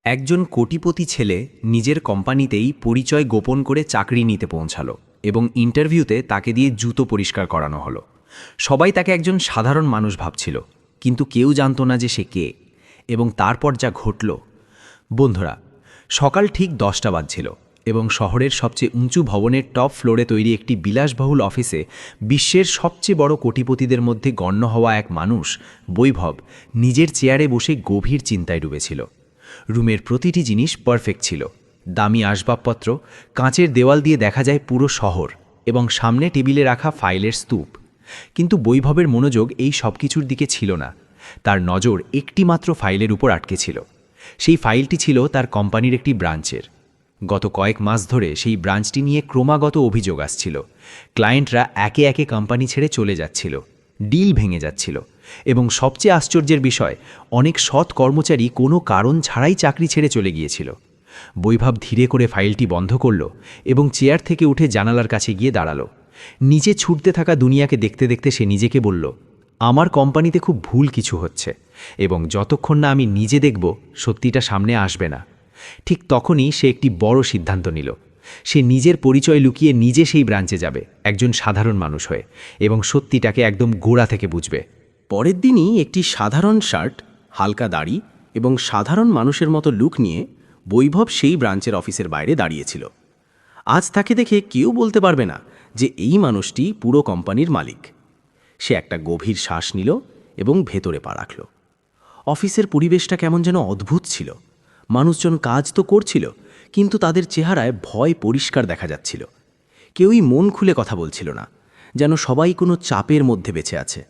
একজন কোটিপতি ছেলে নিজের কোম্পানিতেই পরিচয় গোপন করে চাকরি নিতে পৌঁছালো এবং ইন্টারভিউতে তাকে দিয়ে জুতো পরিষ্কার করানো হলো। সবাই তাকে একজন সাধারণ মানুষ ভাবছিল, কিন্তু কেউ জানত না যে সে কে এবং তারপর যা ঘটল। বন্ধুরা, সকাল ঠিক 10টা বাজছিল এবং শহরের সবচেয়ে উঁচু ভবনের টপ ফ্লোরে তৈরি একটি বিলাসবহুল অফিসে বিশ্বের সবচেয়ে বড় কোটিপতিদের মধ্যে গণ্য হওয়া এক মানুষ বৈভব নিজের চেয়ারে বসে গভীর চিন্তায় ডুবেছিল। রুমের প্রতিটি জিনিস পারফেক্ট ছিল, দামি আসবাবপত্র, কাঁচের দেওয়াল দিয়ে দেখা যায় পুরো শহর এবং সামনে টেবিলে রাখা ফাইলের স্তূপ। কিন্তু বৈভবের মনোযোগ এই সব কিছুর দিকে ছিল না। তার নজর একটিমাত্র ফাইলের উপর আটকে ছিল। সেই ফাইলটি ছিল তার কোম্পানির একটি ব্রাঞ্চের। গত কয়েক মাস ধরে সেই ব্রাঞ্চটি নিয়ে ক্রমাগত অভিযোগ আসছিল। ক্লায়েন্টরা একে একে কোম্পানি ছেড়ে চলে যাচ্ছিল, ডিল ভেঙে যাচ্ছিল এবং সবচেয়ে আশ্চর্যের বিষয়, অনেক সৎ কর্মচারী কোনো কারণ ছাড়াই চাকরি ছেড়ে চলে গিয়েছিল। বৈভব ধীরে করে ফাইলটি বন্ধ করল এবং চেয়ার থেকে উঠে জানালার কাছে গিয়ে দাঁড়ালো। নিচে ছুটতে থাকা দুনিয়াকে দেখতে দেখতে সে নিজেকে বলল, আমার কোম্পানিতে খুব ভুল কিছু হচ্ছে এবং যতক্ষণ না আমি নিজে দেখব সত্যিটা সামনে আসবে না। ঠিক তখনই সে একটি বড় সিদ্ধান্ত নিল। সে নিজের পরিচয় লুকিয়ে নিজে সেই ব্রাঞ্চে যাবে, একজন সাধারণ মানুষ হয়ে, এবং সত্যিটাকে একদম গোড়া থেকে বুঝবে। পরের দিনই একটি সাধারণ শার্ট, হালকা দাড়ি এবং সাধারণ মানুষের মতো লুক নিয়ে বৈভব সেই ব্রাঞ্চের অফিসের বাইরে দাঁড়িয়েছিল। আজ তাকে দেখে কেউ বলতে পারবে না যে এই মানুষটি পুরো কোম্পানির মালিক। সে একটা গভীর শ্বাস নিল এবং ভেতরে পা রাখল। অফিসের পরিবেশটা কেমন যেন অদ্ভুত ছিল। মানুষজন কাজ তো করছিল, কিন্তু তাদের চেহারায় ভয় পরিষ্কার দেখা যাচ্ছিল। কেউই মন খুলে কথা বলছিল না, যেন সবাই কোনো চাপের মধ্যে বেঁচে আছে।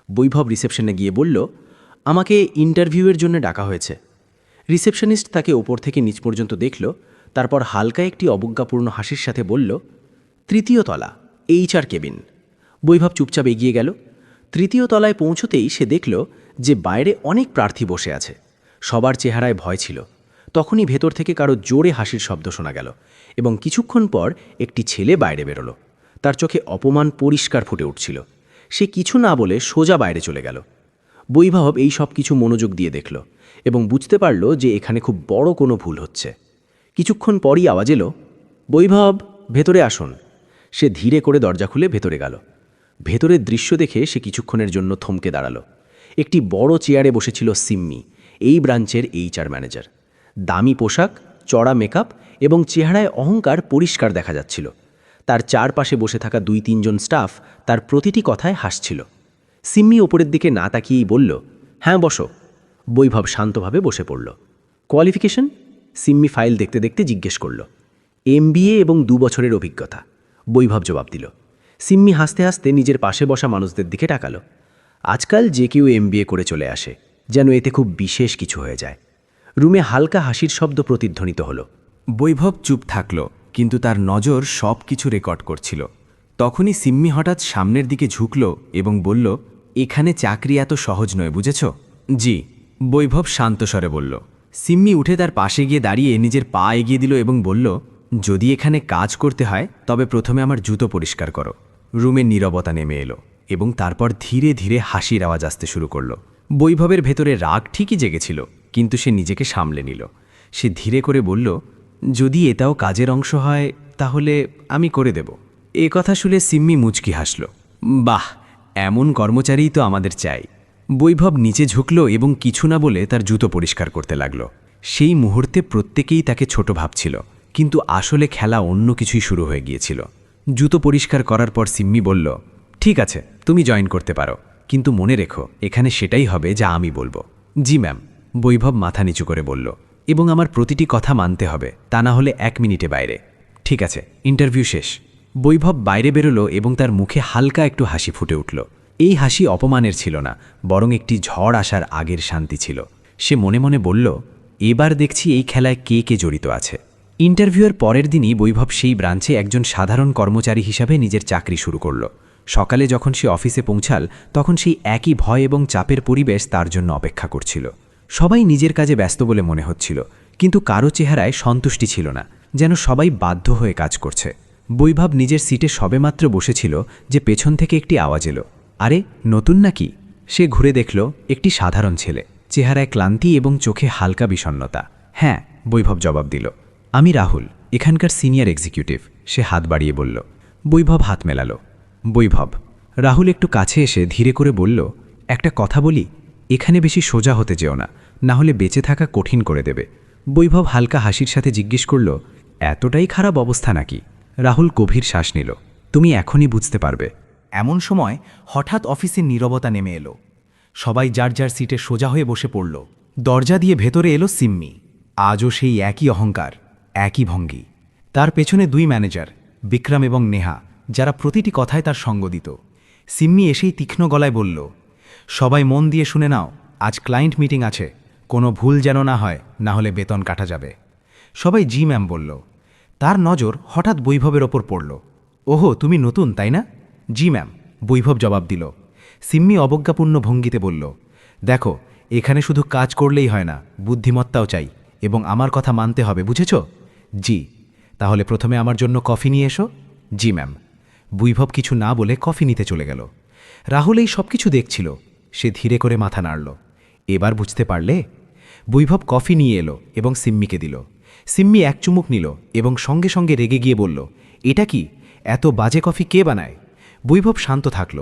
বৈভব রিসেপশনে গিয়ে বলল, আমাকে ইন্টারভিউয়ের জন্য ডাকা হয়েছে। রিসেপশনিস্ট তাকে ওপর থেকে নিচ পর্যন্ত দেখল, তারপর হালকা একটি অবজ্ঞাপূর্ণ হাসির সাথে বলল, তৃতীয় তলা, HR কেবিন। বৈভব চুপচাপ এগিয়ে গেল। তৃতীয় তলায় পৌঁছতেই সে দেখল যে বাইরে অনেক প্রার্থী বসে আছে। সবার চেহারায় ভয় ছিল। তখনই ভেতর থেকে কারো জোরে হাসির শব্দ শোনা গেল এবং কিছুক্ষণ পর একটি ছেলে বাইরে বেরোলো। তার চোখে অপমান পরিষ্কার ফুটে উঠছিল। সে কিছু না বলে সোজা বাইরে চলে গেল। বৈভব এই সব কিছু মনোযোগ দিয়ে দেখল এবং বুঝতে পারল যে এখানে খুব বড় কোনো ভুল হচ্ছে। কিছুক্ষণ পরই আওয়াজ এলো, বৈভব, ভেতরে আসুন। সে ধীরে করে দরজা খুলে ভেতরে গেল। ভেতরের দৃশ্য দেখে সে কিছুক্ষণের জন্য থমকে দাঁড়ালো। একটি বড় চেয়ারে বসেছিল সিম্মি, এই ব্রাঞ্চের HR ম্যানেজার। দামি পোশাক, চড়া মেকআপ এবং চেহারায় অহংকার পরিষ্কার দেখা যাচ্ছিল। তার চারপাশে বসে থাকা 2-3 জন স্টাফ তার প্রতিটি কথায় হাসছিল। সিম্মি ওপরের দিকে না তাকিয়েই বলল, হ্যাঁ বসো। বৈভব শান্তভাবে বসে পড়ল। কোয়ালিফিকেশন? সিম্মি ফাইল দেখতে দেখতে জিজ্ঞেস করল। MBA এবং 2 বছরের অভিজ্ঞতা, বৈভব জবাব দিল। সিম্মি হাসতে হাসতে নিজের পাশে বসা মানুষদের দিকে তাকালো। আজকাল যে কেউ MBA করে চলে আসে, যেন এতে খুব বিশেষ কিছু হয়ে যায়। রুমে হালকা হাসির শব্দ প্রতিধ্বনিত হলো। বৈভব চুপ থাকল, কিন্তু তার নজর সব কিছু রেকর্ড করছিল। তখনই সিম্মি হঠাৎ সামনের দিকে ঝুঁকল এবং বলল, এখানে চাকরি এত সহজ নয়, বুঝেছ? জি, বৈভব শান্ত স্বরে বলল। সিম্মি উঠে তার পাশে গিয়ে দাঁড়িয়ে নিজের পা এগিয়ে দিল এবং বলল, যদি এখানে কাজ করতে হয় তবে প্রথমে আমার জুতো পরিষ্কার করো। রুমে নীরবতা নেমে এলো এবং তারপর ধীরে ধীরে হাসির আওয়াজ আসতে শুরু করল। বৈভবের ভেতরে রাগ ঠিকই জেগেছিল, কিন্তু সে নিজেকে সামলে নিল। সে ধীরে করে বলল, যদি এটাও কাজের অংশ হয় তাহলে আমি করে দেব। এ কথা শুনে সিম্মি মুচকি হাসল। বাহ, এমন কর্মচারীই তো আমাদের চাই। বৈভব নিচে ঝুঁকল এবং কিছু না বলে তার জুতো পরিষ্কার করতে লাগল। সেই মুহূর্তে প্রত্যেকেই তাকে ছোট ভাবছিল, কিন্তু আসলে খেলা অন্য কিছুই শুরু হয়ে গিয়েছিল। জুতো পরিষ্কার করার পর সিম্মি বলল, ঠিক আছে, তুমি জয়েন করতে পারো, কিন্তু মনে রেখো এখানে সেটাই হবে যা আমি বলবো। জি ম্যাম, বৈভব মাথা নিচু করে বলল, এবং আমার প্রতিটি কথা মানতে হবে, তা না হলে 1 মিনিটে বাইরে। ঠিক আছে, ইন্টারভিউ শেষ। বৈভব বাইরে বেরোলো এবং তার মুখে হালকা একটু হাসি ফুটে উঠল। এই হাসি অপমানের ছিল না, বরং একটি ঝড় আসার আগের শান্তি ছিল। সে মনে মনে বলল, এবার দেখছি এই খেলায় কে কে জড়িত আছে। ইন্টারভিউয়ের পরের দিনই বৈভব সেই ব্রাঞ্চে একজন সাধারণ কর্মচারী হিসাবে নিজের চাকরি শুরু করল। সকালে যখন সে অফিসে পৌঁছাল, তখন সেই একই ভয় এবং চাপের পরিবেশ তার জন্য অপেক্ষা করছিল। সবাই নিজের কাজে ব্যস্ত বলে মনে হচ্ছিল, কিন্তু কারো চেহারায় সন্তুষ্টি ছিল না, যেন সবাই বাধ্য হয়ে কাজ করছে। বৈভব নিজের সিটে সবেমাত্র বসেছিল যে পেছন থেকে একটি আওয়াজ এলো, আরে নতুন নাকি? সে ঘুরে দেখল একটি সাধারণ ছেলে, চেহারায় ক্লান্তি এবং চোখে হালকা বিষণ্ণতা। হ্যাঁ, বৈভব জবাব দিল। আমি রাহুল, এখানকার সিনিয়র এক্সিকিউটিভ। সে হাত বাড়িয়ে বলল। বৈভব হাত মেলালো। বৈভব। রাহুল একটু কাছে এসে ধীরে করে বলল, একটা কথা বলি, এখানে বেশি সোজা হতে যেও না, না হলে বেঁচে থাকা কঠিন করে দেবে। বৈভব হালকা হাসির সাথে জিজ্ঞেস করল, এতটাই খারাপ অবস্থা নাকি? রাহুল গভীর শ্বাস নিল। তুমি এখনই বুঝতে পারবে। এমন সময় হঠাৎ অফিসের নীরবতা নেমে এলো। সবাই যার যার সিটে সোজা হয়ে বসে পড়ল। দরজা দিয়ে ভেতরে এলো সিম্মি। আজও সেই একই অহংকার, একই ভঙ্গি। তার পেছনে 2 ম্যানেজার, বিক্রম এবং নেহা, যারা প্রতিটি কথায় তার সঙ্গ দিত। সিম্মি এসেই তীক্ষ্ণ গলায় বলল, সবাই মন দিয়ে শুনে নাও, আজ ক্লায়েন্ট মিটিং আছে, কোনো ভুল যেন না হয়, না হলে বেতন কাটা যাবে। সবাই জি ম্যাম বলল। তার নজর হঠাৎ বৈভবের ওপর পড়ল। ওহো, তুমি নতুন তাই না? জি ম্যাম, বৈভব জবাব দিল। সিম্মি অবজ্ঞাপূর্ণ ভঙ্গিতে বলল, দেখো, এখানে শুধু কাজ করলেই হয় না, বুদ্ধিমত্তাও চাই, এবং আমার কথা মানতে হবে, বুঝেছ? জি। তাহলে প্রথমে আমার জন্য কফি নিয়ে এসো। জি ম্যাম। বৈভব কিছু না বলে কফি নিতে চলে গেল। রাহুল এই সব কিছু দেখছিল। সে ধীরে করে মাথা নাড়ল। এবার বুঝতে পারলে? বৈভব কফি নিয়ে এলো এবং সিম্মিকে দিল। সিম্মি এক চুমুক নিল এবং সঙ্গে সঙ্গে রেগে গিয়ে বলল, এটা কি? এত বাজে কফি কে বানায়? বৈভব শান্ত থাকল।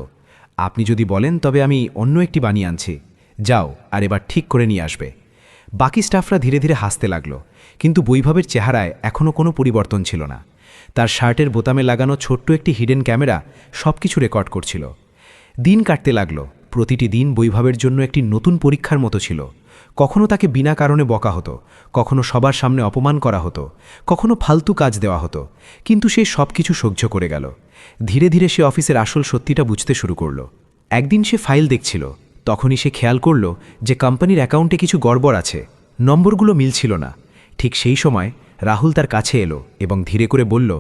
আপনি যদি বলেন তবে আমি অন্য একটি বানিয়ে আনছি। যাও, আর এবার ঠিক করে নিয়ে আসবে। বাকি স্টাফরা ধীরে ধীরে হাসতে লাগল, কিন্তু বৈভবের চেহারায় এখনও কোনো পরিবর্তন ছিল না। তার শার্টের বোতামে লাগানো ছোট্ট একটি হিডেন ক্যামেরা সব কিছু রেকর্ড করছিল। দিন কাটতে লাগল। প্রতিটি দিন বৈভবের জন্য একটি নতুন পরীক্ষার মতো ছিল। কখনো তাকে বিনা কারণে বকা হতো, কখনো সবার সামনে অপমান করা হতো, কখনো ফালতু কাজ দেওয়া হতো, কিন্তু সে সব কিছু সহ্য করে গেল। ধীরে ধীরে সে অফিসের আসল সত্যিটা বুঝতে শুরু করল। একদিন সে ফাইল দেখছিল, তখনই সে খেয়াল করল যে কোম্পানির অ্যাকাউন্টে কিছু গড়বড় আছে, নম্বরগুলো মিলছিল না। ঠিক সেই সময় রাহুল তার কাছে এলো এবং ধীরে করে বলল,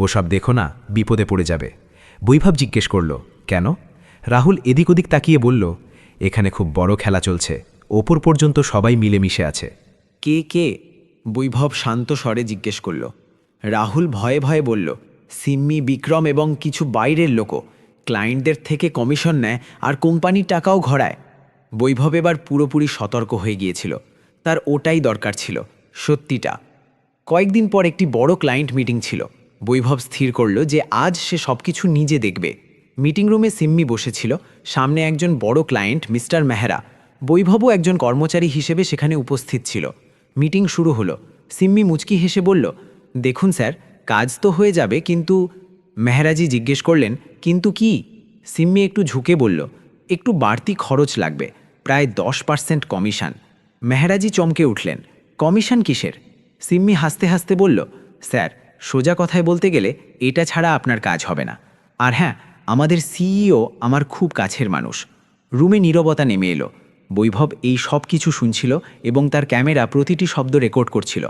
ওসব দেখো না, বিপদে পড়ে যাবে। বৈভব জিজ্ঞেস করল, কেন? রাহুল এদিক ওদিক তাকিয়ে বলল, এখানে খুব বড় খেলা চলছে, ওপর পর্যন্ত সবাই মিলেমিশে আছে। কে কে? বৈভব শান্ত স্বরে জিজ্ঞেস করল। রাহুল ভয়ে ভয়ে বলল, সিম্মি, বিক্রম এবং কিছু বাইরের লোকও। ক্লায়েন্টদের থেকে কমিশন নেয় আর কোম্পানির টাকাও ঘরায়। বৈভব এবার পুরোপুরি সতর্ক হয়ে গিয়েছিল। তার ওটাই দরকার ছিল, সত্যিটা। কয়েকদিন পর একটি বড় ক্লায়েন্ট মিটিং ছিল। বৈভব স্থির করল যে আজ সে সব কিছু নিজে দেখবে। মিটিং রুমে সিম্মি বসেছিল, সামনে একজন বড় ক্লায়েন্ট মিস্টার মেহরা। বৈভবও একজন কর্মচারী হিসেবে সেখানে উপস্থিত ছিল। মিটিং শুরু হলো। সিম্মি মুচকি হেসে বলল, দেখুন স্যার, কাজ তো হয়ে যাবে, কিন্তু... মেহরাজি জিজ্ঞেস করলেন, কিন্তু কি? সিম্মি একটু ঝুঁকে বলল, একটু বাড়তি খরচ লাগবে, প্রায় 10% কমিশন। মেহরাজি চমকে উঠলেন, কমিশন কিসের? সিম্মি হাসতে হাসতে বলল, স্যার, সোজা কথায় বলতে গেলে এটা ছাড়া আপনার কাজ হবে না। আর হ্যাঁ, আমাদের সিইও আমার খুব কাছের মানুষ। রুমে নীরবতা নেমে এলো। বৈভব এই সব কিছু শুনছিল এবং তার ক্যামেরা প্রতিটি শব্দ রেকর্ড করছিল।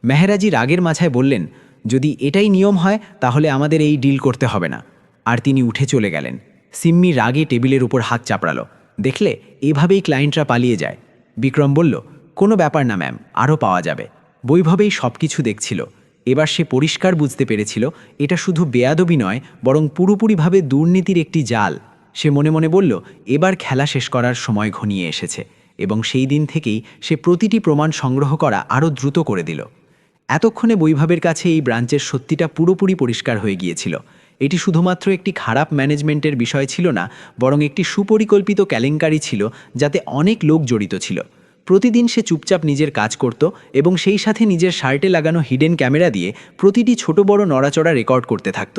মেহরাজি রাগের মাথায় বললেন, যদি এটাই নিয়ম হয় তাহলে আমাদের এই ডিল করতে হবে না। আর তিনি উঠে চলে গেলেন। সিম্মি রাগে টেবিলের উপর হাত চাপড়ালো। দেখলে, এভাবেই ক্লায়েন্টরা পালিয়ে যায়। বিক্রম বলল, কোনো ব্যাপার না ম্যাম, আরও পাওয়া যাবে। বৈভবেই সব কিছু দেখছিল। এবার সে পরিষ্কার বুঝতে পেরেছিল এটা শুধু বেয়াদবি নয়, বরং পুরোপুরিভাবে দুর্নীতির একটি জাল। সে মনে মনে বলল, এবার খেলা শেষ করার সময় ঘনিয়ে এসেছে, এবং সেই দিন থেকেই সে প্রতিটি প্রমাণ সংগ্রহ করা আরও দ্রুত করে দিল। এতক্ষণে বৈভবের কাছে এই ব্রাঞ্চের সত্যিটা পুরোপুরি পরিষ্কার হয়ে গিয়েছিল। এটি শুধুমাত্র একটি খারাপ ম্যানেজমেন্টের বিষয় ছিল না, বরং একটি সুপরিকল্পিত কেলেঙ্কারি ছিল, যাতে অনেক লোক জড়িত ছিল। প্রতিদিন সে চুপচাপ নিজের কাজ করত এবং সেই সাথে নিজের শার্টে লাগানো হিডেন ক্যামেরা দিয়ে প্রতিটি ছোট বড় নড়াচড়া রেকর্ড করতে থাকত।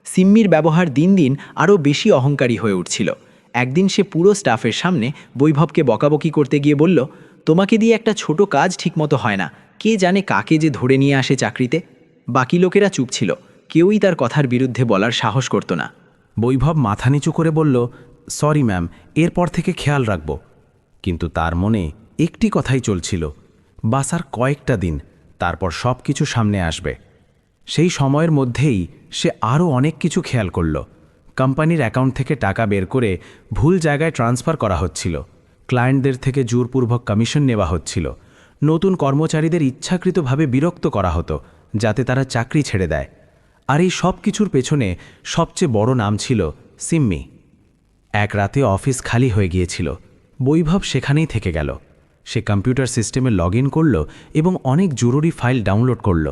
সিম্মির ব্যবহার দিন দিন আরও বেশি অহংকারী হয়ে উঠছিল। একদিন সে পুরো স্টাফের সামনে বৈভবকে বকাবকি করতে গিয়ে বলল, তোমাকে দিয়ে একটা ছোট কাজ ঠিকমতো হয় না, কে জানে কাকে যে ধরে নিয়ে আসে চাকরিতে। বাকি লোকেরা চুপ ছিল, কেউই তার কথার বিরুদ্ধে বলার সাহস করত না। বৈভব মাথা নিচু করে বলল, সরি ম্যাম, এরপর থেকে খেয়াল রাখব। কিন্তু তার মনে একটি কথাই চলছিল, বাস আর কয়েকটা দিন, তারপর সব কিছু সামনে আসবে। সেই সময়ের মধ্যেই সে আরও অনেক কিছু খেয়াল করল। কোম্পানির অ্যাকাউন্ট থেকে টাকা বের করে ভুল জায়গায় ট্রান্সফার করা হচ্ছিল, ক্লায়েন্টদের থেকে জোরপূর্বক কমিশন নেওয়া হচ্ছিল, নতুন কর্মচারীদের ইচ্ছাকৃতভাবে বিরক্ত করা হতো যাতে তারা চাকরি ছেড়ে দেয়। আর এই সব কিছুর পেছনে সবচেয়ে বড় নাম ছিল সিম্মি। এক রাতে অফিস খালি হয়ে গিয়েছিল। বৈভব সেখানেই থেকে গেল। সে কম্পিউটার সিস্টেমে লগ ইন করল এবং অনেক জরুরি ফাইল ডাউনলোড করল।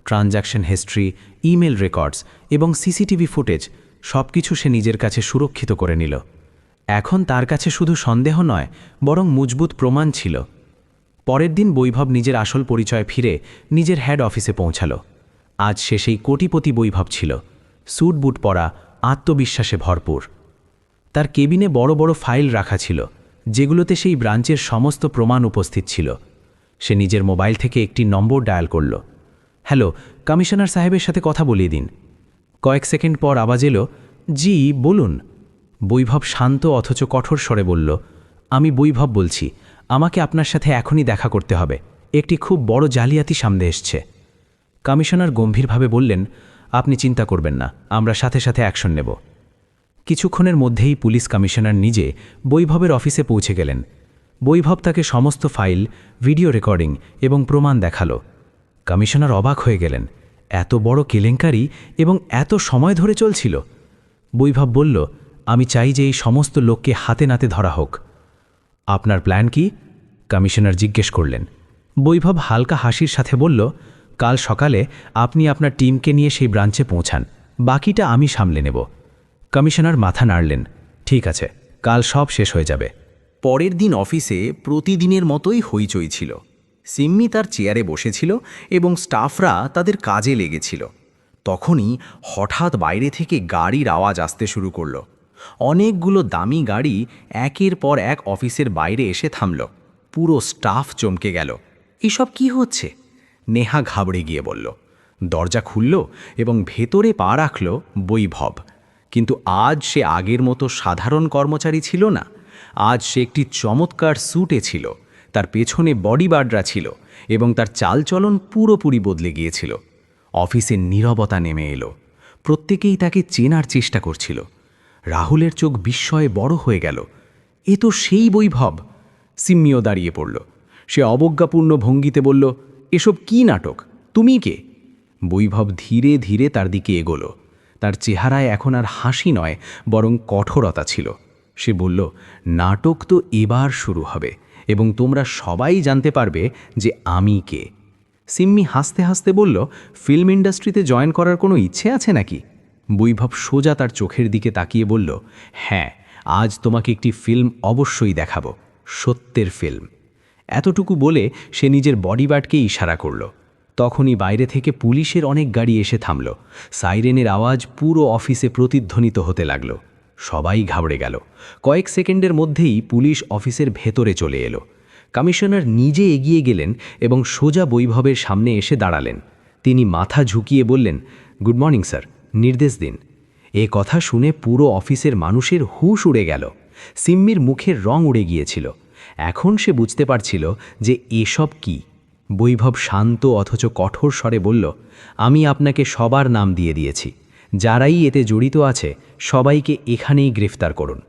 ট্রানজ্যাকশন হিস্ট্রি, ইমেল রেকর্ডস এবং সিসিটিভি ফুটেজ সব কিছু সে নিজের কাছে সুরক্ষিত করে নিল। এখন তার কাছে শুধু সন্দেহ নয়, বরং মজবুত প্রমাণ ছিল। পরের দিন বৈভব নিজের আসল পরিচয় ফিরে নিজের হেড অফিসে পৌঁছাল। আজ সে সেই কোটিপতি বৈভব ছিল, স্যুট বুট পরা, আত্মবিশ্বাসে ভরপুর। তার কেবিনে বড় বড় ফাইল রাখা ছিল, যেগুলোতে সেই ব্রাঞ্চের সমস্ত প্রমাণ উপস্থিত ছিল। সে নিজের মোবাইল থেকে একটি নম্বর ডায়াল করল। হ্যালো, কমিশনার সাহেবের সাথে কথা বলিয়ে দিন। কয়েক সেকেন্ড পর আওয়াজ এলো, জি বলুন। বৈভব শান্ত অথচ কঠোর স্বরে বলল, আমি বৈভব বলছি, আমাকে আপনার সাথে এখনই দেখা করতে হবে, একটি খুব বড় জালিয়াতি সামনে এসছে। কমিশনার গম্ভীরভাবে বললেন, আপনি চিন্তা করবেন না, আমরা সাথে সাথে অ্যাকশন নেব। কিছুক্ষণের মধ্যেই পুলিশ কমিশনার নিজে বৈভবের অফিসে পৌঁছে গেলেন। বৈভব তাকে সমস্ত ফাইল, ভিডিও রেকর্ডিং এবং প্রমাণ দেখালো। কমিশনার অবাক হয়ে গেলেন, এত বড় কেলেঙ্কারি এবং এত সময় ধরে চলছিল। বৈভব বলল, আমি চাই যে এই সমস্ত লোককে হাতে নাতে ধরা হোক। আপনার প্ল্যান কি? কমিশনার জিজ্ঞেস করলেন। বৈভব হালকা হাসির সাথে বলল, কাল সকালে আপনি আপনার টিমকে নিয়ে সেই ব্রাঞ্চে পৌঁছান, বাকিটা আমি সামলে নেব। কমিশনার মাথা নাড়লেন, ঠিক আছে, কাল সব শেষ হয়ে যাবে। পরের দিন অফিসে প্রতিদিনের মতোই হইচই ছিল। সিম্মি তার চেয়ারে বসেছিল এবং স্টাফরা তাদের কাজে লেগেছিল। তখনই হঠাৎ বাইরে থেকে গাড়ির আওয়াজ আসতে শুরু করল। অনেকগুলো দামি গাড়ি একের পর এক অফিসের বাইরে এসে থামল। পুরো স্টাফ চমকে গেল। এসব কি হচ্ছে? নেহা ঘাবড়ে গিয়ে বলল। দরজা খুলল এবং ভেতরে পা রাখল বৈভব। কিন্তু আজ সে আগের মতো সাধারণ কর্মচারী ছিল না। আজ সে একটি চমৎকার স্যুটে ছিল, তার পেছনে বডিগার্ডরা ছিল এবং তার চালচলন পুরোপুরি বদলে গিয়েছিল। অফিসের নীরবতা নেমে এলো। প্রত্যেকেই তাকে চেনার চেষ্টা করছিল। রাহুলের চোখ বিস্ময়ে বড় হয়ে গেল। এ তো সেই বৈভব। সিম্মিও দাঁড়িয়ে পড়ল। সে অবজ্ঞাপূর্ণ ভঙ্গিতে বলল, এসব কি নাটক? তুমি কে? বৈভব ধীরে ধীরে তার দিকে এগোলো। তার চেহারায় এখন আর হাসি নয়, বরং কঠোরতা ছিল। সে বলল, নাটক তো এবার শুরু হবে এবং তোমরা সবাই জানতে পারবে যে আমি কে। সিম্মি হাসতে হাসতে বলল, ফিল্ম ইন্ডাস্ট্রিতে জয়েন করার কোনো ইচ্ছে আছে নাকি? বৈভব সোজা তার চোখের দিকে তাকিয়ে বলল, হ্যাঁ, আজ তোমাকে একটি ফিল্ম অবশ্যই দেখাবো, সত্যের ফিল্ম। এতটুকু বলে সে নিজের বডিগার্ডকে ইশারা করল। তখনই বাইরে থেকে পুলিশের অনেক গাড়ি এসে থামল। সাইরেনের আওয়াজ পুরো অফিসে প্রতিধ্বনিত হতে লাগল। সবাই ঘাবড়ে গেল। কয়েক সেকেন্ডের মধ্যেই পুলিশ অফিসের ভেতরে চলে এলো। কমিশনার নিজে এগিয়ে গেলেন এবং সোজা বৈভবের সামনে এসে দাঁড়ালেন। তিনি মাথা ঝুঁকিয়ে বললেন, গুড মর্নিং স্যার, নির্দেশ দিন। এ কথা শুনে পুরো অফিসের মানুষের হুঁশ উড়ে গেল। সিম্মির মুখের রং উড়ে গিয়েছিল। এখন সে বুঝতে পারছিল যে এসব কি। বৈভব শান্ত অথচ কঠোর স্বরে বলল, আমি আপনাকে সবার নাম দিয়ে দিয়েছি। যারাই এতে জড়িত আছে সবাইকে এখানেই গ্রেফতার করুন।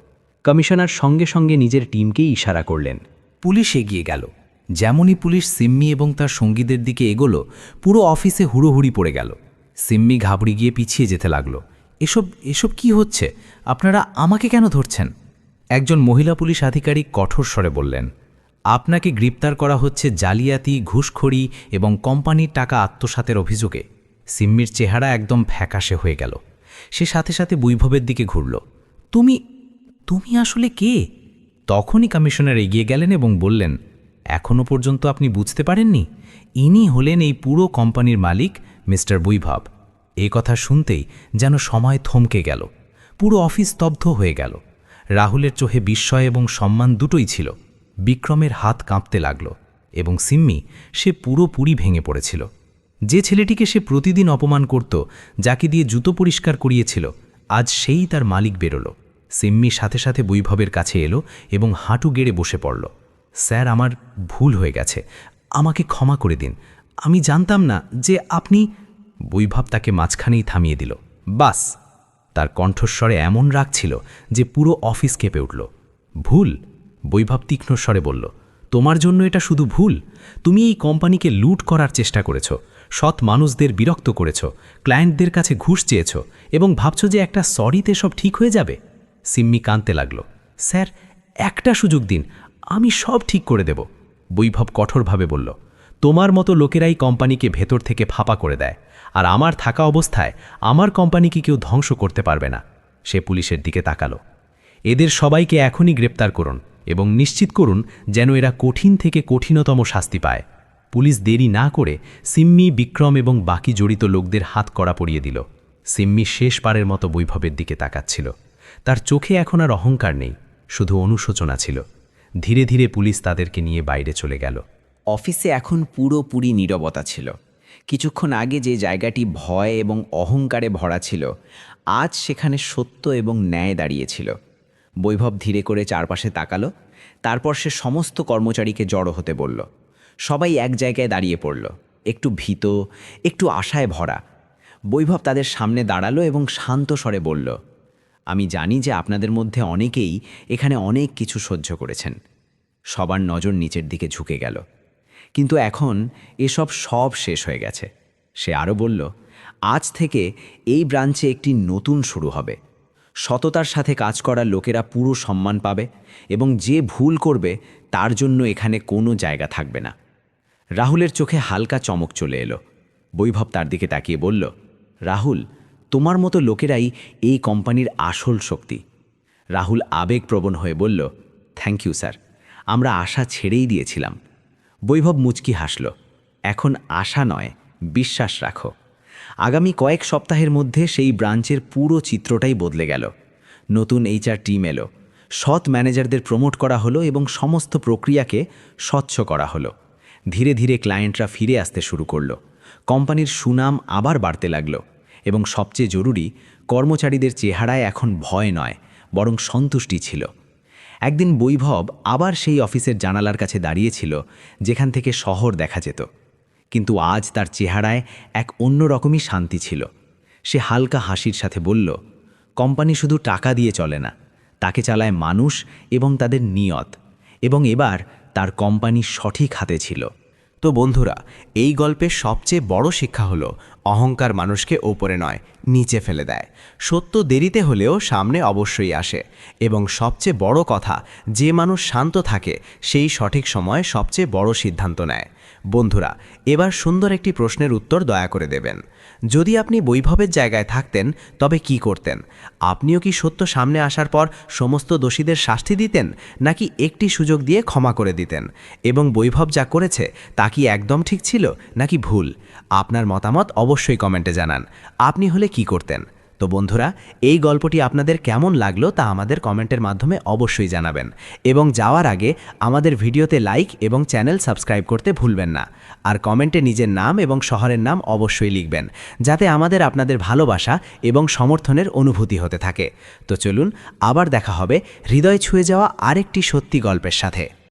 কমিশনার সঙ্গে সঙ্গে নিজের টিমকেই ইশারা করলেন। পুলিশ এগিয়ে গেল। যেমনই পুলিশ সিম্মি এবং তার সঙ্গীদের দিকে এগোলো, পুরো অফিসে হুড়োহুড়ি পড়ে গেল। সিম্মি ঘাবড়ে গিয়ে পিছিয়ে যেতে লাগলো। এসব কি হচ্ছে? আপনারা আমাকে কেন ধরছেন? একজন মহিলা পুলিশ আধিকারিক কঠোর স্বরে বললেন, আপনাকে গ্রেপ্তার করা হচ্ছে জালিয়াতি, ঘুষখড়ি এবং কোম্পানির টাকা আত্মসাতের অভিযোগে। সিম্মির চেহারা একদম ফ্যাকাশে হয়ে গেল। সে সাথে সাথে বৈভবের দিকে ঘুরল। তুমি আসলে কে? তখনই কমিশনার এগিয়ে গেলেন এবং বললেন, এখনও পর্যন্ত আপনি বুঝতে পারেননি? ইনি হলেন এই পুরো কোম্পানির মালিক মিস্টার বৈভব। এই কথা শুনতেই যেন সময় থমকে গেল। পুরো অফিস স্তব্ধ হয়ে গেল। রাহুলের চোখে বিস্ময় এবং সম্মান দুটোই ছিল। বিক্রমের হাত কাঁপতে লাগল এবং সিম্মি, সে পুরোপুরি ভেঙে পড়েছিল। যে ছেলেটিকে সে প্রতিদিন অপমান করত, যাকে দিয়ে জুতো পরিষ্কার করিয়েছিল, আজ সেই তার মালিক বেরোল। সিম্মি সাথে সাথে বৈভবের কাছে এলো এবং হাঁটু গেড়ে বসে পড়ল। স্যার, আমার ভুল হয়ে গেছে, আমাকে ক্ষমা করে দিন। আমি জানতাম না যে আপনি। বৈভব তাকে মাঝখানেই থামিয়ে দিল। বাস! তার কণ্ঠস্বরে এমন রাগ ছিল যে পুরো অফিস কেঁপে উঠল। ভুল? বৈভব তীক্ষ্ণ স্বরে বলল, তোমার জন্য এটা শুধু ভুল। তুমি এই কোম্পানিকে লুট করার চেষ্টা করেছ, সৎ মানুষদের বিরক্ত করেছ, ক্লায়েন্টদের কাছে ঘুষ চেয়েছ এবং ভাবছ যে একটা সরিতে সব ঠিক হয়ে যাবে। সিম্মি কাঁদতে লাগল। স্যার, একটা সুযোগ দিন, আমি সব ঠিক করে দেব। বৈভব কঠোরভাবে বলল, তোমার মতো লোকেরাই কোম্পানিকে ভেতর থেকে ফাঁপা করে দেয়, আর আমার থাকা অবস্থায় আমার কোম্পানিকে কেউ ধ্বংস করতে পারবে না। সে পুলিশের দিকে তাকালো। এদের সবাইকে এখনই গ্রেপ্তার করুন এবং নিশ্চিত করুন যেন এরা কঠিন থেকে কঠিনতম শাস্তি পায়। পুলিশ দেরি না করে সিম্মি, বিক্রম এবং বাকি জড়িত লোকদের হাত কড়া পরিয়ে দিল। সিম্মি শেষবারের মতো বৈভবের দিকে তাকাচ্ছিল। তার চোখে এখন আর অহংকার নেই, শুধু অনুশোচনা ছিল। ধীরে ধীরে পুলিশ তাদেরকে নিয়ে বাইরে চলে গেল। অফিসে এখন পুরোপুরি নীরবতা ছিল। কিছুক্ষণ আগে যে জায়গাটি ভয় এবং অহংকারে ভরা ছিল, আজ সেখানে সত্য এবং ন্যায় দাঁড়িয়েছিল। বৈভব ধীরে করে চারপাশে তাকালো, তারপর সে সমস্ত কর্মচারীকে জড়ো হতে বলল। সবাই এক জায়গায় দাঁড়িয়ে পড়ল, একটু ভীত, একটু আশায় ভরা। বৈভব তাদের সামনে দাঁড়ালো এবং শান্ত স্বরে বলল, আমি জানি যে আপনাদের মধ্যে অনেকেই এখানে অনেক কিছু সহ্য করেছেন। সবার নজর নিচের দিকে ঝুঁকে গেল। কিন্তু এখন এসব সব শেষ হয়ে গেছে। সে আরও বলল, আজ থেকে এই ব্রাঞ্চে একটি নতুন শুরু হবে। সততার সাথে কাজ করা লোকেরা পুরো সম্মান পাবে এবং যে ভুল করবে তার জন্য এখানে কোনো জায়গা থাকবে না। রাহুলের চোখে হালকা চমক চলে এলো। বৈভব তার দিকে তাকিয়ে বলল, রাহুল, তোমার মতো লোকেরাই এই কোম্পানির আসল শক্তি। রাহুল আবেগপ্রবণ হয়ে বলল, থ্যাংক ইউ স্যার, আমরা আশা ছেড়েই দিয়েছিলাম। বৈভব মুচকি হাসল, এখন আশা নয়, বিশ্বাস রাখো। আগামী কয়েক সপ্তাহের মধ্যে সেই ব্রাঞ্চের পুরো চিত্রটাই বদলে গেল। নতুন এইচআর টিম এলো, সৎ ম্যানেজারদের প্রমোট করা হলো এবং সমস্ত প্রক্রিয়াকে স্বচ্ছ করা হলো। ধীরে ধীরে ক্লায়েন্টরা ফিরে আসতে শুরু করলো। কোম্পানির সুনাম আবার বাড়তে লাগলো এবং সবচেয়ে জরুরি, কর্মচারীদের চেহারায় এখন ভয় নয়, বরং সন্তুষ্টি ছিল। একদিন বৈভব আবার সেই অফিসের জানালার কাছে দাঁড়িয়েছিল যেখান থেকে শহর দেখা যেত। কিন্তু আজ তার চেহারায় এক অন্যরকমই শান্তি ছিল। সে হালকা হাসির সাথে বলল, কোম্পানি শুধু টাকা দিয়ে চলে না, তাকে চালায় মানুষ এবং তাদের নিয়ত। এবং এবার তার কোম্পানি সঠিক হাতে ছিল। তো বন্ধুরা, এই গল্পের সবচেয়ে বড় শিক্ষা হলো অহংকার মানুষকে ওপরে নয়, নিচে ফেলে দেয়। সত্য দেরিতে হলেও সামনে অবশ্যই আসে, এবং সবচেয়ে বড় কথা, যে মানুষ শান্ত থাকে সেই সঠিক সময়ে সবচেয়ে বড় সিদ্ধান্ত নেয়। বন্ধুরা, এবার সুন্দর একটি প্রশ্নের উত্তর দয়া করে দেবেন। যদি আপনি বৈভবের জায়গায় থাকতেন তবে কি করতেন? আপনিও কি সত্য সামনে আসার পর সমস্ত দোষীদের শাস্তি দিতেন, নাকি একটি সুযোগ দিয়ে ক্ষমা করে দিতেন? এবং বৈভব যা করেছে তা কি একদম ঠিক ছিল নাকি ভুল? আপনার মতামত অবশ্যই কমেন্টে জানান। আপনি হলে কি করতেন? তো বন্ধুরা, এই গল্পটি আপনাদের কেমন লাগলো তা আমাদের কমেন্টের মাধ্যমে অবশ্যই জানাবেন। এবং যাওয়ার আগে আমাদের ভিডিওতে লাইক এবং চ্যানেল সাবস্ক্রাইব করতে ভুলবেন না। আর কমেন্টে নিজের নাম এবং শহরের নাম অবশ্যই লিখবেন, যাতে আমাদের আপনাদের ভালোবাসা এবং সমর্থনের অনুভূতি হতে থাকে। তো চলুন, আবার দেখা হবে হৃদয় ছুঁয়ে যাওয়া আরেকটি সত্যি গল্পের সাথে।